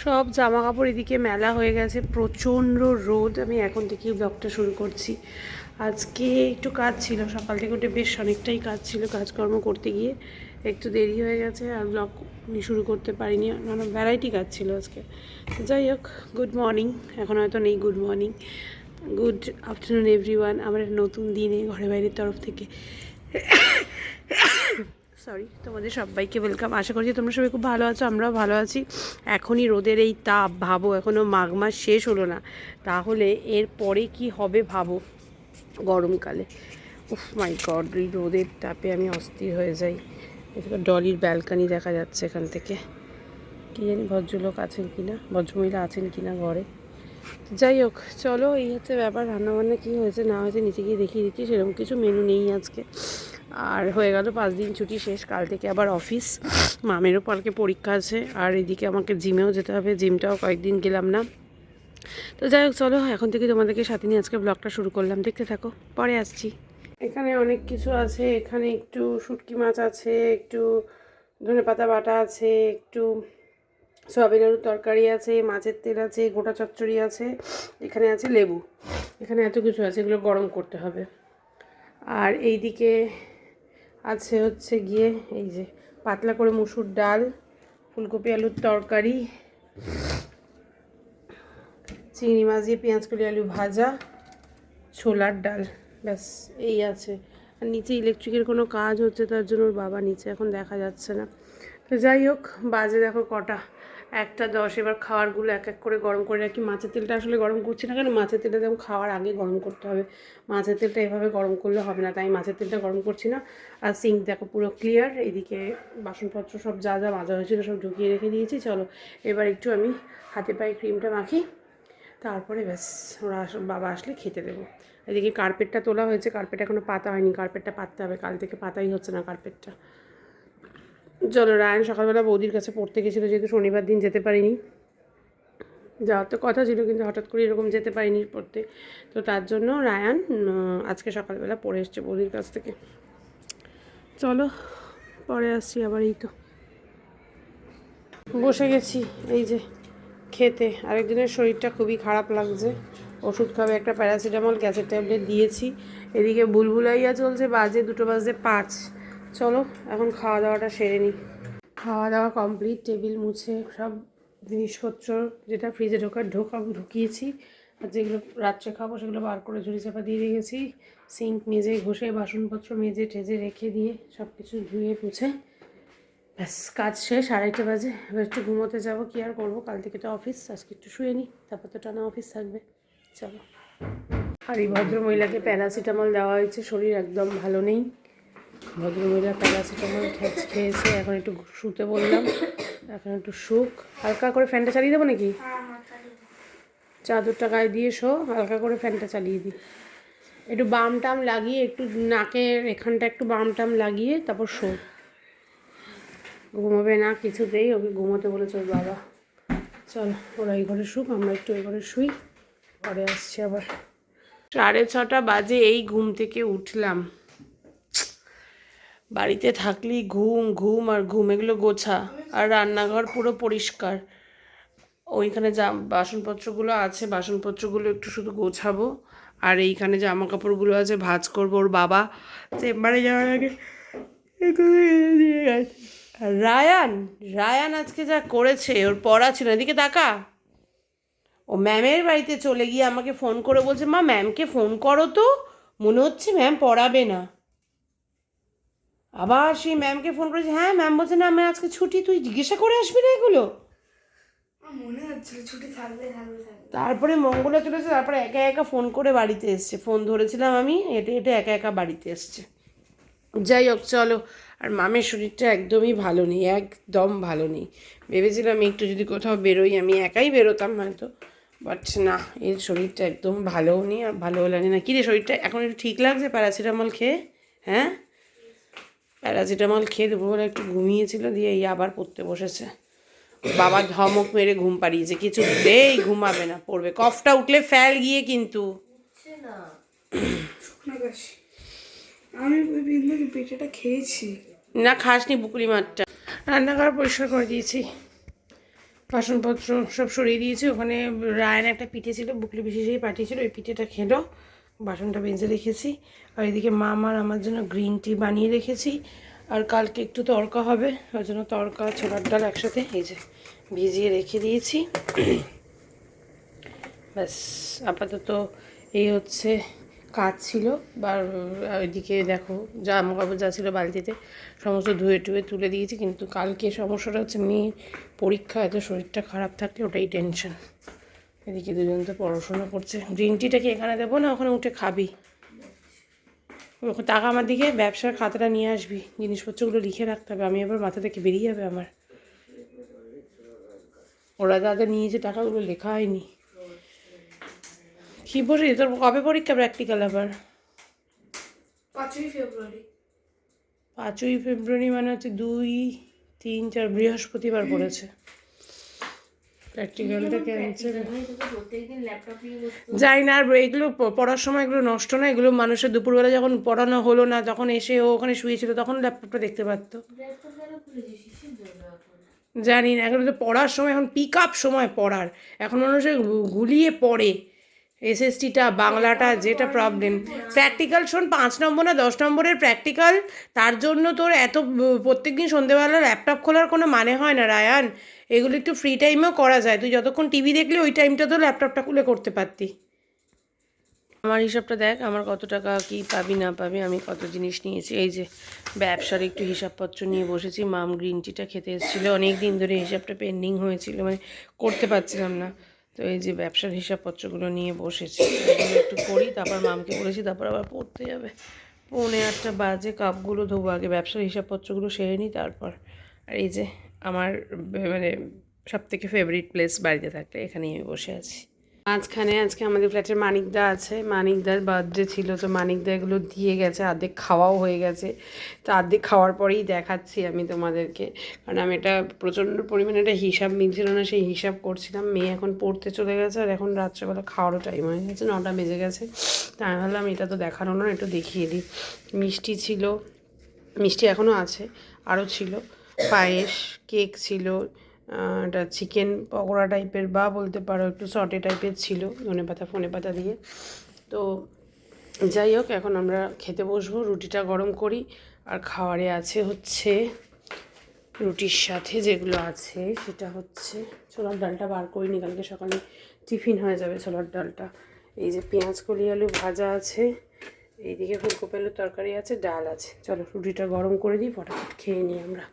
সব জামা কাপড় এদিকে মেলা হয়ে গেছে, প্রচণ্ড রোদ। আমি এখন থেকেই ব্লগটা শুরু করছি। আজকে একটু কাজ ছিল, সকাল থেকে উঠে বেশ অনেকটাই কাজ ছিল, কাজকর্ম করতে গিয়ে একটু দেরি হয়ে গেছে আর ব্লগ শুরু করতে পারিনি। নানা ভ্যারাইটি কাজ ছিল আজকে। যাই হোক, গুড মর্নিং। এখন হয়তো নেই good morning, good afternoon everyone. আমার নতুন দিনে ঘরে বাইরের তরফ থেকে সরি, তোমাদের সবাইকে ওয়েলকাম। আশা করছি তোমরা সবাই খুব ভালো আছো, আমরাও ভালো আছি। এখনই রোদের এই তাপ, ভাবো এখনও মাঘ মাস শেষ হলো না, তাহলে এর পরে কি হবে ভাবো গরমকালে। উফ মাই গড, এই রোদের তাপে আমি অস্থির হয়ে যাই। এখানে ডলির ব্যালকানি দেখা যাচ্ছে এখান থেকে। কী জানি ভদ্রলোক আছেন কি না, ভদ্রমহিলা আছেন কি না ঘরে। যাই হোক, চলো, এই হচ্ছে ব্যাপার। রান্নাবান্না কী হয়েছে না হয়েছে নিচে গিয়ে দেখিয়ে দিচ্ছি। সেরকম কিছু মেনু নেই আজকে। আর হয়ে গেল 5 দিন ছুটি শেষ, কাল থেকে আবার অফিস। মামেরও কালকে পরীক্ষা আছে, আর এদিকে আমাকে জিমেও যেতে হবে, জিমটাও কয়েকদিন গেলাম না। তো যাই হোক, চলো এখন থেকে তোমাদেরকে সাথে নিয়ে আজকে ব্লগটা শুরু করলাম, দেখতে থাকো, পরে আসছি। এখানে অনেক কিছু আছে। এখানে একটু শুটকি মাছ আছে, একটু ধনেপাতা বাটা আছে, একটু সয়াবিন আলুর তরকারি আছে, মাছের তেল আছে, গোটা চচ্চড়ি আছে, এখানে আছে লেবু। এখানে এত কিছু আছে, এগুলো গরম করতে হবে। আর এই দিকে আছে হচ্ছে গিয়ে এই যে পাতলা করে মুসুর ডাল, ফুলকপি আলুর তরকারি, চিংড়ি মাছ দিয়ে পেঁয়াজ কলি আলু ভাজা, ছোলার ডাল, ব্যাস এই আছে। আর নিচে ইলেকট্রিকের কোনো কাজ হচ্ছে, তার জন্য ওর বাবা নিচে এখন দেখা যাচ্ছে না। তো যাই হোক, বাজে দেখো কটা, 1:10। এবার খাবারগুলো এক এক করে গরম করে রাখি। মাছের তেলটা আসলে গরম করছি না কেন, মাছের তেলটা যেমন খাওয়ার আগে গরম করতে হবে, মাছের তেলটা এভাবে গরম করলে হবে না, তাই মাছের তেলটা গরম করছি না। আর সিঙ্ক দেখো পুরো ক্লিয়ার। এদিকে বাসনপত্র সব যা যা মাজা হয়েছিল সব ঢুকিয়ে রেখে দিয়েছি। চলো এবার একটু আমি হাতে পায়ে ক্রিমটা মাখি, তারপরে ব্যাস ওরা বাবা আসলে খেতে দেবো। এদিকে কার্পেটটা তোলা হয়েছে, কার্পেট এখনও পাতা হয়নি, কার্পেটটা পাততে হবে, কাল থেকে পাতাই হচ্ছে না কার্পেটটা। চলো, রায়ান সকালবেলা বৌদির কাছে পড়তে গেছিলো, যেহেতু শনিবার দিন যেতে পারিনি, যাওয়ার তো কথা ছিল, কিন্তু হঠাৎ করে এরকম যেতে পারিনি পড়তে। তো তার জন্য রায়ান আজকে সকালবেলা পড়ে এসছে বৌদির কাছ থেকে। চলো পরে আসছি আবার। এই তো বসে গেছি এই যে খেতে। আরেকজনের শরীরটা খুবই খারাপ লাগছে, ওষুধ খাবে, একটা প্যারাসিটামল গ্যাসের ট্যাবলেট দিয়েছি। এদিকে বুলবুলাইয়া চলছে, বাজে 2:05। চলো এখন খাওয়া দাওয়াটা সেরে নিই। খাওয়া দাওয়া কমপ্লিট, টেবিল মুছে সব জিনিসপত্র যেটা ফ্রিজে ঢুকিয়েছি, আর যেগুলো রাত্রে খাবো সেগুলো বার করে ঝুড়ি চাপা দিয়ে রেখেছি। সিঙ্ক মেজে ঘষে বাসনপত্র মেজে টেজে রেখে দিয়ে সব কিছু ধুয়ে মুছে ব্যাস কাজ শেষ। 2:30 বাজে। এবার একটু ঘুমোতে যাবো, কী আর করবো, কাল থেকে তো অফিস, আজকে একটু শুয়ে নিই, তারপর তো টানা অফিস থাকবে। চলো। আর এই ভদ্রমহিলাকে প্যারাসিটামল দেওয়া হয়েছে, শরীর একদম ভালো নেই। ভদ্রমহিলা প্যারাসিটামল খেয়েছে, এখন একটু শুতে বললাম, এখন একটু শুক। হালকা করে ফ্যানটা চালিয়ে দেবো নাকি? চাদরটা গায়ে দিয়ে শো, হালকা করে ফ্যানটা চালিয়ে দিই। একটু বাম টাম লাগিয়ে, একটু নাকের এখানটা একটু বাম টাম লাগিয়ে তারপর শো। ঘুমাবে না কিছুতেই, ওকে ঘুমোতে বলেছে ওর বাবা। চল, ওরা এই ঘরে শুক, আমরা একটু এই ঘরে শুই, পরে আসছি আবার। 6:30 বাজে এই ঘুম থেকে উঠলাম। বাড়িতে থাকলেই ঘুম ঘুম আর ঘুম, এগুলো গোছা। আর রান্নাঘর পুরো পরিষ্কার। ওইখানে যা বাসনপত্রগুলো আছে, বাসনপত্রগুলো একটু শুধু গোছাবো। আর এইখানে জামা কাপড়গুলো আছে ভাঁজ করবো। ওর বাবা চেম্বারে যাওয়ার আগে দিয়ে গেছে। আর রায়ান রায়ান আজকে যা করেছে, ওর পড়া ছিল, এদিকে তাকা। ও ম্যামের বাড়িতে চলে গিয়ে আমাকে ফোন করে বলছে, মা ম্যামকে ফোন করো তো, মনে হচ্ছে ম্যাম পড়াবে না। আবার সেই ম্যামকে ফোন করেছে, হ্যাঁ ম্যাম বলছে না আমার আজকে ছুটি, তুই জিজ্ঞাসা করে আসবি না এগুলো। মনে হচ্ছিল ছুটি থাকবে। তারপরে মঙ্গলা চলেছে, তারপরে একা একা ফোন করে বাড়িতে এসছে, ফোন ধরেছিলাম আমি, হেঁটে হেঁটে একা একা বাড়িতে এসছে। যাই হোক, চলো। আর মামের শরীরটা একদমই ভালো নেই, একদম ভালো নেই। ভেবেছিলাম একটু যদি কোথাও বেরোই, আমি একাই বেরোতাম হয়তো, বাট না, এর শরীরটা একদম ভালোও নেই আর ভালোও লাগে না। কী রে, শরীরটা এখন একটু ঠিক লাগছে প্যারাসিটামল খেয়ে? হ্যাঁ, প্যারাসিটামল খেয়ে দুপুরবেলা একটু ঘুমিয়েছিল, দিয়ে এই আবার পড়তে বসেছে। বাবা ধমক মেরে ঘুম পাড়িয়েছে, কিছুতেই ঘুমাবে না, পড়বে। কফটা উঠলে ফেল গিয়ে কিন্তু। আমি ওই বিন্দুকে পেটাটা খেয়েছি। না খাসনি, বুকুলি মাঠটা। রান্নাঘর পরিষ্কার করে দিয়েছি। বাসনপত্র সব সরিয়ে দিয়েছি। ওখানে রায়ন একটা পিঠে ছিল, বুকলি বিশেষই পাঠিয়েছিল, ওই পিঠেটা খেলো, বাসনটা বেজে রেখেছি। আর এদিকে মাম আর আমার জন্য গ্রিন টি বানিয়ে রেখেছি। আর কালকে একটু তড়কা হবে, ওই জন্য তড়কা ছোলার ডাল একসাথে এই যে ভিজিয়ে রেখে দিয়েছি। ব্যাস আপাতত এই হচ্ছে কাজ ছিল। বা ওইদিকে দেখো জামা কাপড় যা ছিল বালতিতে সমস্ত ধুয়ে টুয়ে তুলে দিয়েছি। কিন্তু কালকে সমস্যাটা হচ্ছে মেয়ে পরীক্ষা, এত শরীরটা খারাপ থাকলে ওটাই টেনশন। এদিকে দুজন তো পড়াশোনা করছে। গ্রিন টিটা কি এখানে দেবো না ওখানে উঠে খাবি? টাকা আমার দিকে ব্যবসার খাতাটা নিয়ে আসবি, জিনিসপত্রগুলো লিখে রাখতে হবে। আমি আবার মাথা থেকে বেরিয়ে যাবে আমার। ওরা যাদের নিয়েছে টাকাগুলো লেখা হয়নি। কী বলি তোর কবে পরীক্ষা প্র্যাকটিক্যাল আবার? 5ই ফেব্রুয়ারি। 5ই ফেব্রুয়ারি মানে হচ্ছে 2, 3, 4 বৃহস্পতিবার পড়েছে। প্র্যাকটিক্যালটা ক্যান্সেল। যাই না, আর এগুলো পড়ার সময় এগুলো নষ্ট না। এগুলো মানুষের দুপুরবেলা যখন পড়ানো হলো না, তখন এসে ও ওখানে শুয়েছিল, তখন ল্যাপটপটা দেখতে পারতো। জানি না, এখন তো পড়ার সময়, এখন পিক আপ সময় পড়ার, এখন মানুষে গুলিয়ে পড়ে। এসএসটিটা বাংলাটা যেটা প্রবলেম, প্র্যাকটিক্যাল শোন 5 নম্বর না 10 নম্বরের প্র্যাকটিক্যাল, তার জন্য তোর এত প্রত্যেক দিন সন্ধ্যেবেলা ল্যাপটপ খোলার কোনো মানে হয় না রায়ান। এগুলো একটু ফ্রি টাইমেও করা যায়। তুই যতক্ষণ টিভি দেখলি ওই টাইমটা তো ল্যাপটপটা খুলে করতে পারতি। আমার হিসাবটা দেখ, আমার কত টাকা কি পাবি না পাবি, আমি কত জিনিস নিয়েছি। এই যে ব্যবসার একটু হিসাবপত্র নিয়ে বসেছি। মাম গ্রিন টিটা খেতে এসেছিলো, অনেক দিন ধরে হিসাবটা পেন্ডিং হয়েছিল, মানে করতে পারছিলাম না। তো এই যে ব্যবসার হিসাবপত্রগুলো নিয়ে বসেছি, এগুলো একটু করি, তারপর মামকে বলেছি, তারপর আবার পড়তে যাবে। 8:45 বাজে, কাপগুলো ধোবো, আগে ব্যবসার হিসাবপত্রগুলো সেরে নিই তারপর। আর এই যে আমার মানে সবথেকে ফেভারিট প্লেস বাড়িতে থাকলে এখানেই আমি বসে আছি। মাঝখানে আজকে আমাদের ফ্ল্যাটের মানিকদা আছে, মানিকদার বার্থডে ছিল, তো মানিকদা এগুলো দিয়ে গেছে, অর্ধেক খাওয়াও হয়ে গেছে। তো অর্ধেক খাওয়ার পরেই দেখাচ্ছি আমি তোমাদেরকে, কারণ আমি এটা প্রচণ্ড পরিমাণে একটা হিসাব মিলছিল না, সেই হিসাব করছিলাম। মেয়ে এখন পড়তে চলে গেছে, আর এখন রাত্রেবেলা খাওয়ারও টাইম হয়ে গেছে, 9টা বেজে গেছে। তা আমি ভাবলাম এটা তো দেখানো না, একটু দেখিয়ে দিই। মিষ্টি ছিল, মিষ্টি এখনও আছে, আরও ছিল পায়েস, কেক ছিল, এটা চিকেন পকোড়া টাইপের বা বলতে পারো একটু সটে টাইপের ছিল, ফোনে পাতা দিয়ে। তো যাই হোক, এখন আমরা খেতে বসবো। রুটিটা গরম করি। আর খাওয়ারে আছে হচ্ছে রুটির সাথে যেগুলো আছে সেটা হচ্ছে ছোলার ডালটা বার করিনি, কালকে সকালে টিফিন হয়ে যাবে ছোলার ডালটা। এই যে পেঁয়াজ কলি আলু ভাজা আছে, এইদিকে ফুলকপি আলুর তরকারি আছে, ডাল আছে। চলো রুটিটা গরম করে দিই, ফটাফট খেয়ে নিই আমরা।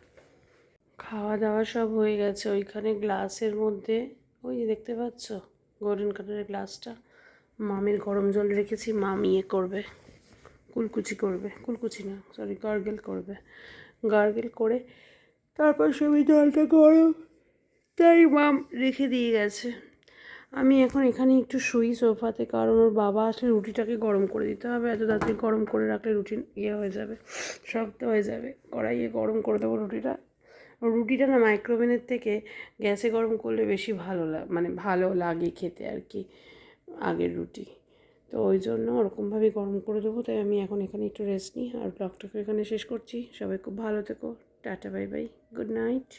খাওয়া দাওয়া সব হয়ে গেছে। ওইখানে গ্লাসের মধ্যে ওই যে দেখতে পাচ্ছ গোল্ডেন কালারের গ্লাসটা, মামের গরম জল রেখেছি। মাম ইয়ে করবে, কুলকুচি করবে, কুলকুচি না সরি গার্গেল করবে। গার্গেল করে তারপর সবই জলটা গরম, তাই মাম রেখে দিয়ে গেছে। আমি এখন এখানে একটু শুই সোফাতে, কারণ ওর বাবা আসলে রুটিটাকে গরম করে দিতে হবে। এত তাড়াতাড়ি গরম করে রাখলে রুটি ইয়ে হয়ে যাবে, শক্ত হয়ে যাবে। কড়াইয়ে গরম করে দেবো রুটিটা। রুটিটা না মাইক্রোওভেনের থেকে গ্যাসে গরম করলে বেশি ভালো মানে ভালো লাগে খেতে আর কি, আগের রুটি। তো ওই জন্য ওরকমভাবেই গরম করে দেবো। তাই আমি এখন এখানে একটু রেস্ট নিই, আর ব্লগটাকে এখানে শেষ করছি। সবাই খুব ভালো থেকো, tata bye bye, good night.